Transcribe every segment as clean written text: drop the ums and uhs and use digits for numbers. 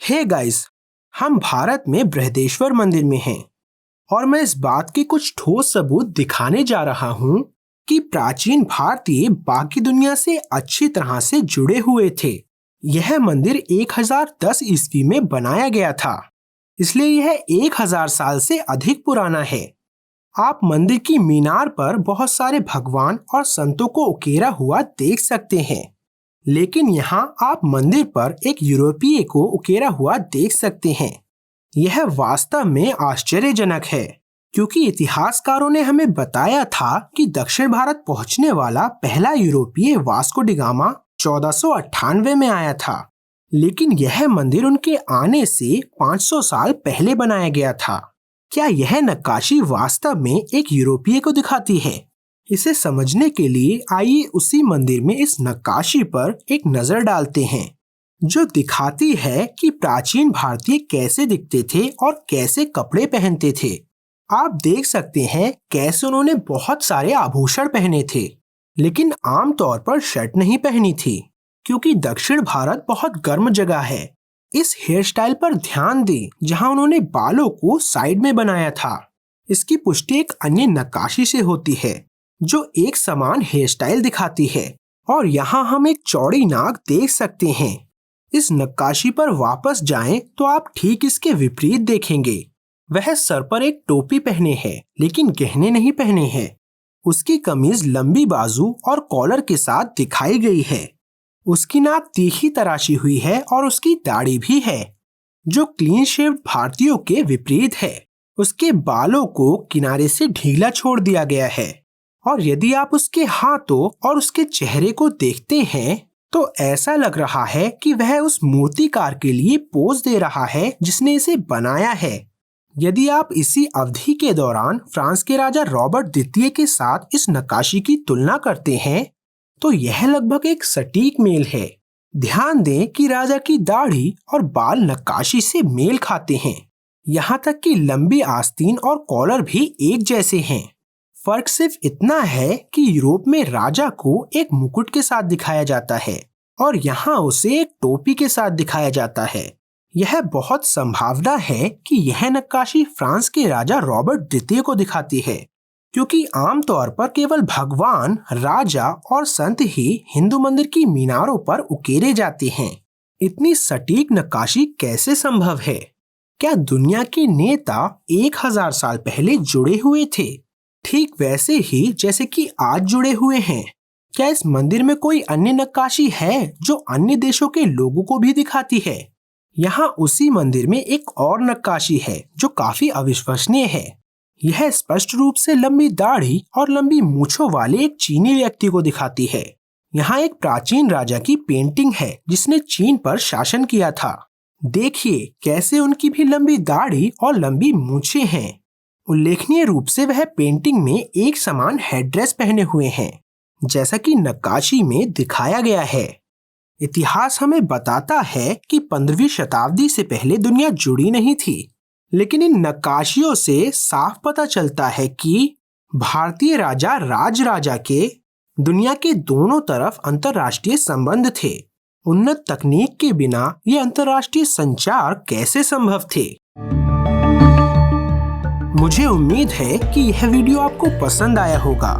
Hey guys, हम भारत में बृहदेश्वर मंदिर में हैं और मैं इस बात के कुछ ठोस सबूत दिखाने जा रहा हूँ कि प्राचीन भारतीय बाकी दुनिया से अच्छी तरह से जुड़े हुए थे। यह मंदिर 1010 ईस्वी में बनाया गया था, इसलिए यह 1000 साल से अधिक पुराना है। आप मंदिर की मीनार पर बहुत सारे भगवान और संतों को उकेरा हुआ देख सकते हैं, लेकिन यहाँ आप मंदिर पर एक यूरोपीय को उकेरा हुआ देख सकते हैं। यह वास्तव में आश्चर्यजनक है, क्योंकि इतिहासकारों ने हमें बताया था कि दक्षिण भारत पहुंचने वाला पहला यूरोपीय वास्को डी गामा 1498 में आया था, लेकिन यह मंदिर उनके आने से 500 साल पहले बनाया गया था। क्या यह नक्काशी वास्तव में एक यूरोपीय को दिखाती है? इसे समझने के लिए आइए उसी मंदिर में इस नक्काशी पर एक नजर डालते हैं, जो दिखाती है कि प्राचीन भारतीय कैसे दिखते थे और कैसे कपड़े पहनते थे। आप देख सकते हैं कैसे उन्होंने बहुत सारे आभूषण पहने थे, लेकिन आमतौर पर शर्ट नहीं पहनी थी, क्योंकि दक्षिण भारत बहुत गर्म जगह है। इस हेयर स्टाइल पर ध्यान दें, जहां उन्होंने बालों को साइड में बनाया था। इसकी पुष्टि एक अन्य नक्काशी से होती है, जो एक समान हेयर स्टाइल दिखाती है, और यहाँ हम एक चौड़ी नाक देख सकते हैं। इस नक्काशी पर वापस जाएं तो आप ठीक इसके विपरीत देखेंगे। वह सर पर एक टोपी पहने है, लेकिन गहने नहीं पहने हैं। उसकी कमीज लंबी बाजू और कॉलर के साथ दिखाई गई है। उसकी नाक तीखी तराशी हुई है और उसकी दाढ़ी भी है, जो क्लीन शेव्ड भारतीयों के विपरीत है। उसके बालों को किनारे से ढीला छोड़ दिया गया है, और यदि आप उसके हाथों और उसके चेहरे को देखते हैं तो ऐसा लग रहा है कि वह उस मूर्तिकार के लिए पोज दे रहा है जिसने इसे बनाया है। यदि आप इसी अवधि के दौरान फ्रांस के राजा रॉबर्ट द्वितीय के साथ इस नक्काशी की तुलना करते हैं तो यह लगभग एक सटीक मेल है। ध्यान दें कि राजा की दाढ़ी और बाल नक्काशी से मेल खाते हैं। यहाँ तक कि लंबी आस्तीन और कॉलर भी एक जैसे हैं। फर्क सिर्फ इतना है कि यूरोप में राजा को एक मुकुट के साथ दिखाया जाता है और यहाँ उसे एक टोपी के साथ दिखाया जाता है। यह बहुत संभावना है कि यह नक्काशी फ्रांस के राजा रॉबर्ट द्वितीय को दिखाती है, क्योंकि आमतौर पर केवल भगवान, राजा और संत ही हिंदू मंदिर की मीनारों पर उकेरे जाते हैं। इतनी सटीक नक्काशी कैसे संभव है? क्या दुनिया के नेता 1000 साल पहले जुड़े हुए थे, ठीक वैसे ही जैसे कि आज जुड़े हुए हैं? क्या इस मंदिर में कोई अन्य नक्काशी है जो अन्य देशों के लोगों को भी दिखाती है? यहाँ उसी मंदिर में एक और नक्काशी है जो काफी अविश्वसनीय है। यह स्पष्ट रूप से लंबी दाढ़ी और लंबी मूंछों वाले एक चीनी व्यक्ति को दिखाती है। यहाँ एक प्राचीन राजा की पेंटिंग है जिसने चीन पर शासन किया था। देखिए कैसे उनकी भी लंबी दाढ़ी और लंबी मूंछें हैं। उल्लेखनीय रूप से वह पेंटिंग में एक समान हेडड्रेस पहने हुए हैं, जैसा कि नक्काशी में दिखाया गया है। इतिहास हमें बताता है कि 15वीं शताब्दी से पहले दुनिया जुड़ी नहीं थी, लेकिन इन नक्काशियों से साफ पता चलता है कि भारतीय राजा राजराजा के दुनिया के दोनों तरफ अंतर्राष्ट्रीय संबंध थे। उन्नत तकनीक के बिना ये अंतर्राष्ट्रीय संचार कैसे संभव थे? मुझे उम्मीद है कि यह वीडियो आपको पसंद आया होगा।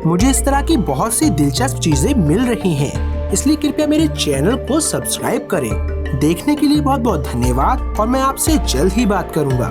मुझे इस तरह की बहुत सी दिलचस्प चीजें मिल रही हैं, इसलिए कृपया मेरे चैनल को सब्सक्राइब करें। देखने के लिए बहुत बहुत धन्यवाद और मैं आपसे जल्द ही बात करूंगा।